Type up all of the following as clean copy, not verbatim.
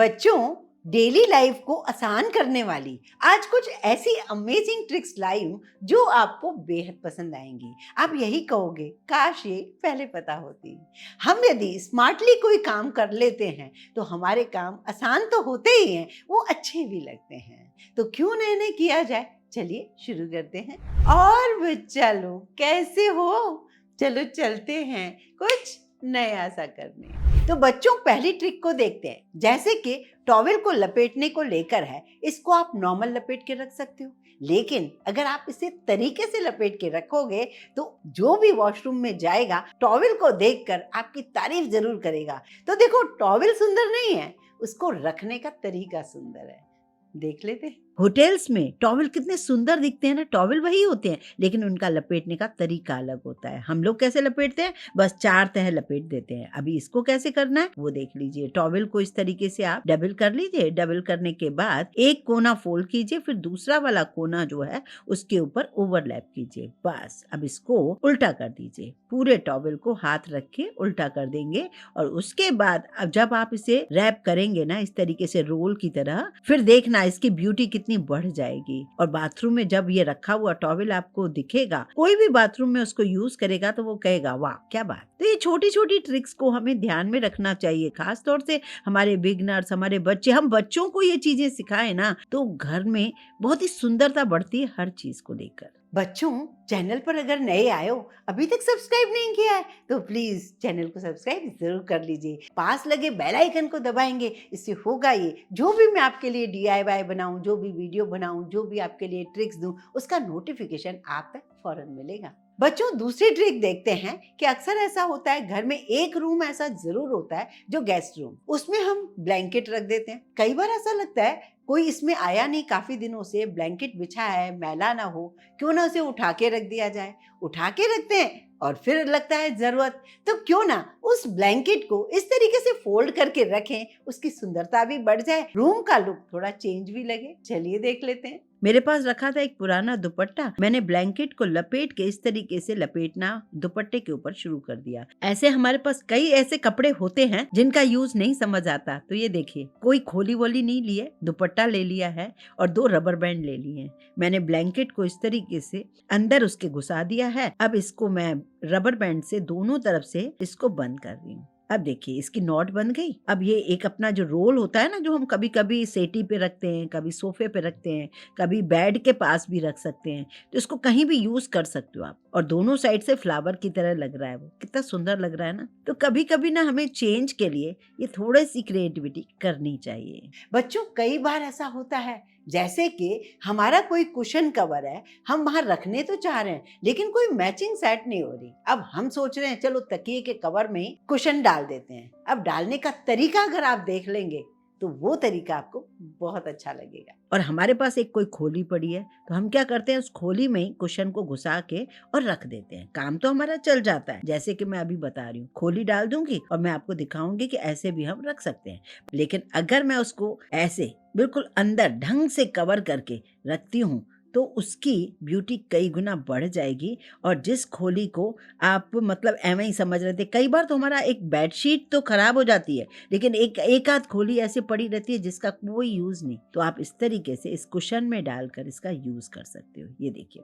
बच्चों, daily life को आसान करने वाली आज कुछ ऐसी अमेजिंग ट्रिक्स लाई हूं जो आपको बेहद पसंद आएंगी। आप यही कहोगे, काश ये पहले पता होती। हम यदि स्मार्टली कोई काम कर लेते हैं तो हमारे काम आसान तो होते ही हैं, वो अच्छे भी लगते हैं। तो क्यों नहीं किया जाए। चलिए शुरू करते हैं। और बच्चा लोग कैसे हो? चलो चलते हैं कुछ नया सा करने। तो बच्चों, पहली ट्रिक को देखते हैं। जैसे कि टॉवेल को लपेटने को लेकर है, इसको आप नॉर्मल लपेट के रख सकते हो, लेकिन अगर आप इसे तरीके से लपेट के रखोगे तो जो भी वॉशरूम में जाएगा टॉवेल को देखकर आपकी तारीफ जरूर करेगा। तो देखो, टॉवेल सुंदर नहीं है, उसको रखने का तरीका सुंदर है। देख लेते हैं। होटल्स में टॉवेल कितने सुंदर दिखते हैं ना। टॉवेल वही होते हैं, लेकिन उनका लपेटने का तरीका अलग होता है। हम लोग कैसे लपेटते हैं, बस 4 तह लपेट देते हैं। अभी इसको कैसे करना है वो देख लीजिए। टॉवेल को इस तरीके से आप डबल कर लीजिए। डबल करने के बाद एक कोना फोल्ड कीजिए, फिर दूसरा वाला कोना जो है उसके ऊपर ओवरलैप कीजिए। बस अब इसको उल्टा कर दीजिए। पूरे टॉवेल को हाथ रख के उल्टा कर देंगे और उसके बाद अब जब आप इसे रैप करेंगे ना इस तरीके से रोल की तरह, फिर देखना इसकी ब्यूटी कितनी बढ़ जाएगी। और बाथरूम में जब ये रखा हुआ टॉवेल आपको दिखेगा, कोई भी बाथरूम में उसको यूज करेगा तो वो कहेगा, वाह क्या बात। तो ये छोटी छोटी ट्रिक्स को हमें ध्यान में रखना चाहिए, खास तौर से हमारे बिगनर्स, हमारे बच्चे। हम बच्चों को ये चीजें सिखाएं ना तो घर में बहुत ही सुंदरता बढ़ती है हर चीज को लेकर। बच्चों, चैनल पर अगर नए आए हो, अभी तक सब्सक्राइब नहीं किया है तो प्लीज चैनल को सब्सक्राइब जरूर कर लीजिए। पास लगे बेल आइकन को दबाएंगे, इससे होगा ये, जो भी मैं आपके लिए DIY बनाऊं, जो भी वीडियो बनाऊं, जो भी आपके लिए ट्रिक्स दूं, उसका नोटिफिकेशन आप तक फौरन मिलेगा। बच्चों, दूसरी ट्रिक देखते हैं कि अक्सर ऐसा होता है घर में एक रूम ऐसा जरूर होता है जो गेस्ट रूम, उसमें हम ब्लैंकेट रख देते हैं। कई बार ऐसा लगता है कोई इसमें आया नहीं, काफी दिनों से ब्लैंकेट बिछा है, मैला ना हो, क्यों ना उसे उठा के रख दिया जाए। उठा के रखते हैं और फिर लगता है जरूरत, तो क्यों ना उस ब्लैंकेट को इस तरीके से फोल्ड करके रखें, उसकी सुंदरता भी बढ़ जाए, रूम का लुक थोड़ा चेंज भी लगे। चलिए देख लेते हैं। मेरे पास रखा था एक पुराना दुपट्टा, मैंने ब्लैंकेट को लपेट के इस तरीके से लपेटना दुपट्टे के ऊपर शुरू कर दिया। ऐसे हमारे पास कई ऐसे कपड़े होते हैं जिनका यूज नहीं समझ आता। तो ये देखिए, कोई खोली वोली नहीं ली है, दुपट्टा ले लिया है और 2 रबर बैंड ले लिए हैं। मैंने ब्लैंकेट को इस तरीके से अंदर उसके घुसा दिया है। अब इसको मैं रबर बैंड से दोनों तरफ से इसको बंद कर रही हूँ। अब देखिए इसकी नॉट बन गई। अब ये एक अपना जो रोल होता है ना, जो हम कभी कभी सेटी पे रखते हैं, कभी सोफे पे रखते हैं, कभी बेड के पास भी रख सकते हैं, तो इसको कहीं भी यूज कर सकते हो आप। और दोनों साइड से फ्लावर की तरह लग रहा है, वो कितना सुंदर लग रहा है ना। तो कभी कभी ना हमें चेंज के लिए ये थोड़ी सी क्रिएटिविटी करनी चाहिए। बच्चों, कई बार ऐसा होता है जैसे कि हमारा कोई कुशन कवर है, हम वहां रखने तो चाह रहे हैं लेकिन कोई मैचिंग सेट नहीं हो रही। अब हम सोच रहे हैं चलो तकिए के कवर में कुशन डाल देते हैं। अब डालने का तरीका अगर आप देख लेंगे तो वो तरीका आपको बहुत अच्छा लगेगा। और हमारे पास एक कोई खोली पड़ी है तो हम क्या करते हैं, उस खोली में कुशन को घुसा के और रख देते हैं। काम तो हमारा चल जाता है, जैसे कि मैं अभी बता रही हूँ। खोली डाल दूंगी और मैं आपको दिखाऊंगी कि ऐसे भी हम रख सकते हैं। लेकिन अगर मैं उसको ऐसे बिल्कुल अंदर ढंग से कवर करके रखती हूँ तो उसकी ब्यूटी कई गुना बढ़ जाएगी। और जिस खोली को आप मतलब ऐਵੇਂ ही समझ रहे थे, कई बार तो हमारा एक बेडशीट तो खराब हो जाती है लेकिन एक आध खोली ऐसे पड़ी रहती है जिसका कोई यूज नहीं, तो आप इस तरीके से इस कुशन में डालकर इसका यूज कर सकते हो। ये देखिए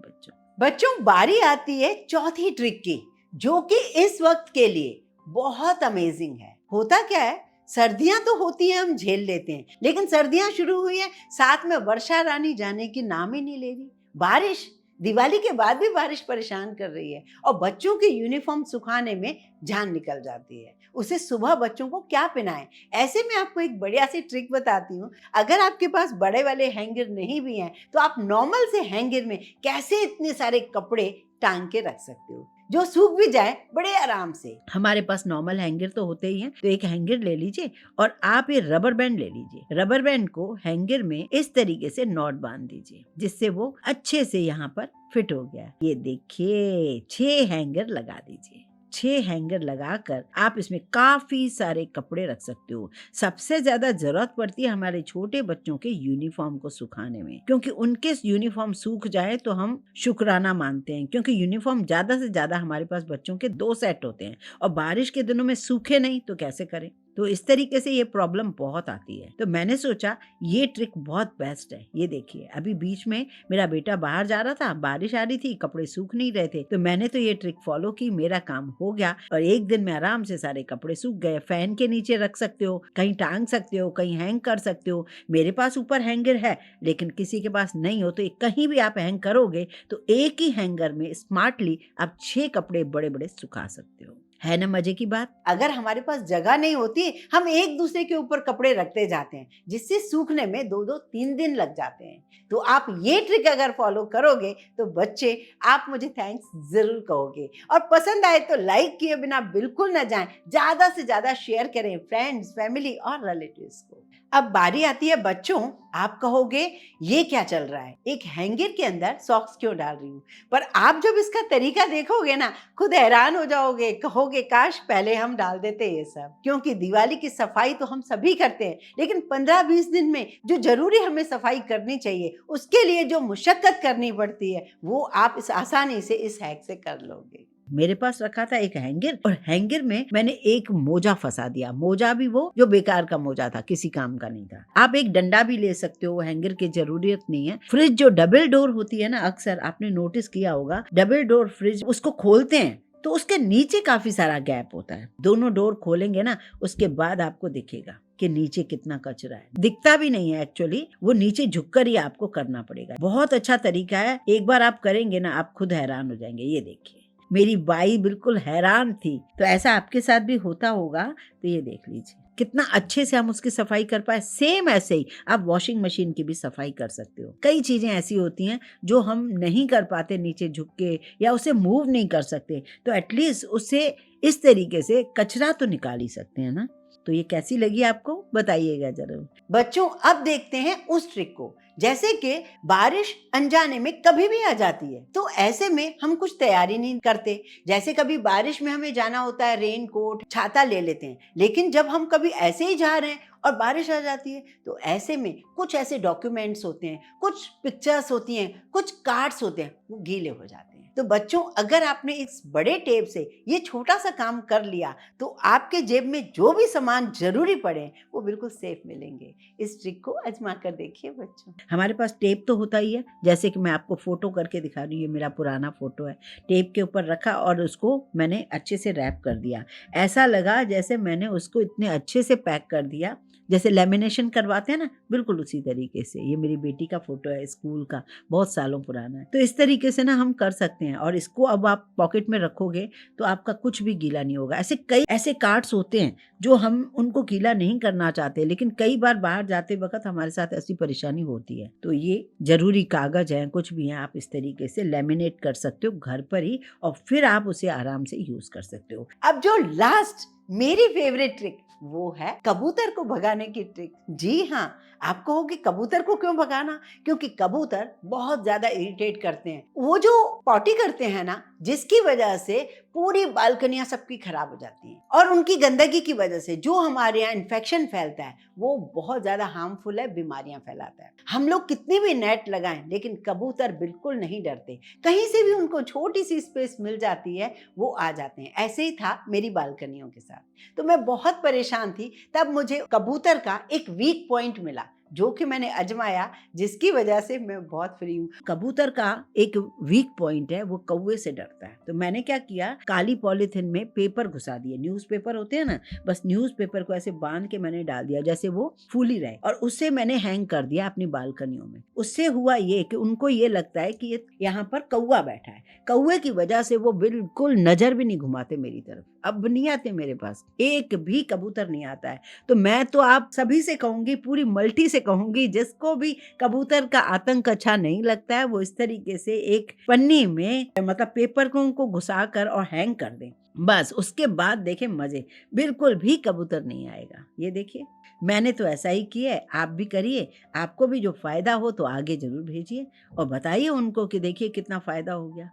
बच्चों, बारी आती है चौथी ट्रिक की, जो कि इस वक्त के लिए बहुत अमेजिंग है। होता क्या है, सर्दियां तो होती है, हम झेल लेते हैं, लेकिन सर्दियां शुरू हुई है, साथ में वर्षा रानी जाने की नाम ही नहीं ले रही। बारिश, दिवाली के बाद भी बारिश परेशान कर रही है और बच्चों के यूनिफॉर्म सुखाने में जान निकल जाती है। उसे सुबह बच्चों को क्या पहनाएं। ऐसे में आपको एक बढ़िया सी ट्रिक बताती हूँ। अगर आपके पास बड़े वाले हैंगर नहीं भी हैं तो आप नॉर्मल से हैंगर में कैसे इतने सारे कपड़े टांग के रख सकते हो जो सूख भी जाए बड़े आराम से। हमारे पास नॉर्मल हैंगर तो होते ही हैं, तो एक हैंगर ले लीजिए और आप ये रबर बैंड ले लीजिए। रबर बैंड को हैंगर में इस तरीके से नॉट बांध दीजिए जिससे वो अच्छे से यहाँ पर फिट हो गया। ये देखिए 6 हैंगर लगा दीजिए। 6 हैंगर लगाकर आप इसमें काफी सारे कपड़े रख सकते हो। सबसे ज्यादा जरूरत पड़ती है हमारे छोटे बच्चों के यूनिफॉर्म को सुखाने में, क्योंकि उनके यूनिफॉर्म सूख जाए तो हम शुक्राना मानते हैं, क्योंकि यूनिफॉर्म ज्यादा से ज्यादा हमारे पास बच्चों के 2 सेट होते हैं और बारिश के दिनों में सूखे नहीं तो कैसे करें। तो इस तरीके से ये प्रॉब्लम बहुत आती है। तो मैंने सोचा ये ट्रिक बहुत बेस्ट है। ये देखिए, अभी बीच में मेरा बेटा बाहर जा रहा था, बारिश आ रही थी, कपड़े सूख नहीं रहे थे, तो मैंने तो ये ट्रिक फॉलो की, मेरा काम हो गया और एक दिन में आराम से सारे कपड़े सूख गए। फैन के नीचे रख सकते हो, कहीं टांग सकते हो, कहीं हैंग कर सकते हो। मेरे पास ऊपर हैंगर है, लेकिन किसी के पास नहीं हो तो कहीं भी आप हैंग करोगे तो एक ही हैंगर में स्मार्टली आप 6 कपड़े बड़े बड़े सुखा सकते हो। है ना मजे की बात। अगर हमारे पास जगह नहीं होती, हम एक दूसरे के ऊपर कपड़े रखते जाते हैं, जिससे सूखने में 2-2 3 दिन लग जाते हैं। तो आप ये ट्रिक अगर फॉलो करोगे तो बच्चे, आप मुझे थैंक्स जरूर कहोगे। और पसंद आए तो लाइक किए बिना बिल्कुल ना जाएं, ज्यादा से ज्यादा शेयर करें फ्रेंड्स, फैमिली और रिलेटिव्स को। अब बारी आती है बच्चों, आप कहोगे ये क्या चल रहा है, एक हैंगर के अंदर सॉक्स क्यों डाल रही हूँ। पर आप जब इसका तरीका देखोगे ना, खुद हैरान हो जाओगे, कहोगे काश पहले हम डाल देते ये सब। क्योंकि दिवाली की सफाई तो हम सभी करते हैं, लेकिन 15-20 दिन में जो जरूरी हमें सफाई करनी चाहिए, उसके लिए जो मुशक्कत करनी पड़ती है, वो आप इस आसानी से इस हैक से कर लोगे। मेरे पास रखा था एक हैंगर, और हैंगर में मैंने एक मोजा फंसा दिया। मोजा भी वो जो बेकार का मोजा था, किसी काम का नहीं था। आप एक डंडा भी ले सकते हो, हैंगर की जरूरत नहीं है। फ्रिज जो डबल डोर होती है ना, अक्सर आपने नोटिस किया होगा, डबल डोर फ्रिज, उसको खोलते हैं तो उसके नीचे काफी सारा गैप होता है। दोनों डोर खोलेंगे ना, उसके बाद आपको दिखेगा कि नीचे कितना कचरा है। दिखता भी नहीं है एक्चुअली, वो नीचे झुककर ही आपको करना पड़ेगा। बहुत अच्छा तरीका है, एक बार आप करेंगे ना, आप खुद हैरान हो जाएंगे। ये देखिए, मेरी बाई बिल्कुल हैरान थी। तो ऐसा आपके साथ भी होता होगा, तो ये देख लीजिए कितना अच्छे से हम उसकी सफाई कर पाए। सेम ऐसे ही आप वॉशिंग मशीन की भी सफाई कर सकते हो। कई चीजें ऐसी होती हैं जो हम नहीं कर पाते नीचे झुक के, या उसे मूव नहीं कर सकते, तो एटलीस्ट उससे इस तरीके से कचरा तो निकाल ही सकते हैं ना। तो ये कैसी लगी आपको, बताइएगा जरूर। बच्चों, अब देखते हैं उस ट्रिक को, जैसे कि बारिश अनजाने में कभी भी आ जाती है, तो ऐसे में हम कुछ तैयारी नहीं करते। जैसे कभी बारिश में हमें जाना होता है, रेन कोट, छाता ले लेते हैं, लेकिन जब हम कभी ऐसे ही जा रहे हैं और बारिश आ जाती है, तो ऐसे में कुछ ऐसे डॉक्यूमेंट्स होते हैं, कुछ पिक्चर्स होती हैं, कुछ कार्ड्स होते हैं, वो गीले हो जाते हैं। तो बच्चों, अगर आपने इस बड़े टेप से ये छोटा सा काम कर लिया, तो आपके जेब में जो भी सामान जरूरी पड़े, वो बिल्कुल सेफ मिलेंगे। इस ट्रिक को आजमा कर देखिए बच्चों। हमारे पास टेप तो होता ही है, जैसे कि मैं आपको फोटो करके दिखा रही हूँ। ये मेरा पुराना फोटो है, टेप के ऊपर रखा और उसको मैंने अच्छे से रैप कर दिया। ऐसा लगा जैसे मैंने उसको इतने अच्छे से पैक कर दिया, जैसे लेमिनेशन करवाते हैं ना, बिल्कुल उसी तरीके से। ये मेरी बेटी का फोटो है, स्कूल का, बहुत सालों पुराना है। तो इस तरीके से ना हम कर सकते हैं, और इसको अब आप पॉकेट में रखोगे तो आपका कुछ भी गीला नहीं होगा। ऐसे कई ऐसे कार्ड्स होते हैं जो हम उनको गीला नहीं करना चाहते, लेकिन कई बार बाहर जाते वक्त हमारे साथ ऐसी परेशानी होती है। तो ये जरूरी कागज है, कुछ भी है, आप इस तरीके से लेमिनेट कर सकते हो घर पर ही, और फिर आप उसे आराम से यूज कर सकते हो। अब जो लास्ट मेरी फेवरेट ट्रिक, वो है कबूतर को भगाने की ट्रिक। जी हाँ, आप कहोगे कबूतर को क्यों भगाना, क्योंकि कबूतर बहुत ज्यादा इरिटेट करते हैं। वो जो पॉटी करते हैं ना, जिसकी वजह से पूरी बालकनियां सबकी खराब हो जाती हैं, और उनकी गंदगी की वजह से जो हमारे यहाँ इन्फेक्शन फैलता है, वो बहुत ज्यादा हार्मफुल है, बीमारियां फैलाता है। हम लोग कितनी भी नेट लगाएं, लेकिन कबूतर बिल्कुल नहीं डरते। कहीं से भी उनको छोटी सी स्पेस मिल जाती है, वो आ जाते हैं। ऐसे ही था मेरी बालकनियों के साथ। तो मैं बहुत परेशान थी, तब मुझे कबूतर का एक वीक पॉइंट मिला, जो कि मैंने आजमाया, जिसकी वजह से मैं बहुत फ्री हूँ। कबूतर का एक वीक पॉइंट है, वो कौवे से डरता है। तो मैंने क्या किया, काली पॉलीथिन में पेपर घुसा दिए, न्यूज़पेपर होते हैं ना, बस न्यूज़पेपर को ऐसे बांध के मैंने डाल दिया, जैसे वो फूल ही रहे, और उससे मैंने हैंग कर दिया अपनी बालकनियों में। उससे हुआ ये कि उनको ये लगता है कि यहाँ पर कौवा बैठा है। कौवे की वजह से वो बिल्कुल नजर भी नहीं घुमाते मेरी तरफ, अब नहीं आते मेरे पास, एक भी कबूतर नहीं आता है। तो मैं तो आप सभी से कहूंगी, पूरी मल्टी से कहूंगी, जिसको भी कबूतर का आतंक अच्छा नहीं लगता है, वो इस तरीके से एक पन्नी में, मतलब पेपर को उनको घुसा कर और हैंग कर दें। बस उसके बाद देखें मजे, बिल्कुल भी कबूतर नहीं आएगा। ये देखिए, मैंने तो ऐसा ही किया है, आप भी करिए। आपको भी जो फायदा हो तो आगे जरूर भेजिए, और बताइए उनको कि देखिए कितना फायदा हो गया,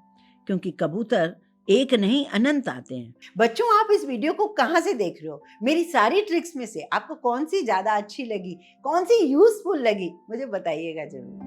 क्योंकि कबूतर एक नहीं अनंत आते हैं। बच्चों, आप इस वीडियो को कहाँ से देख रहे हो? मेरी सारी ट्रिक्स में से आपको कौन सी ज्यादा अच्छी लगी, कौन सी यूजफुल लगी, मुझे बताइएगा जरूर।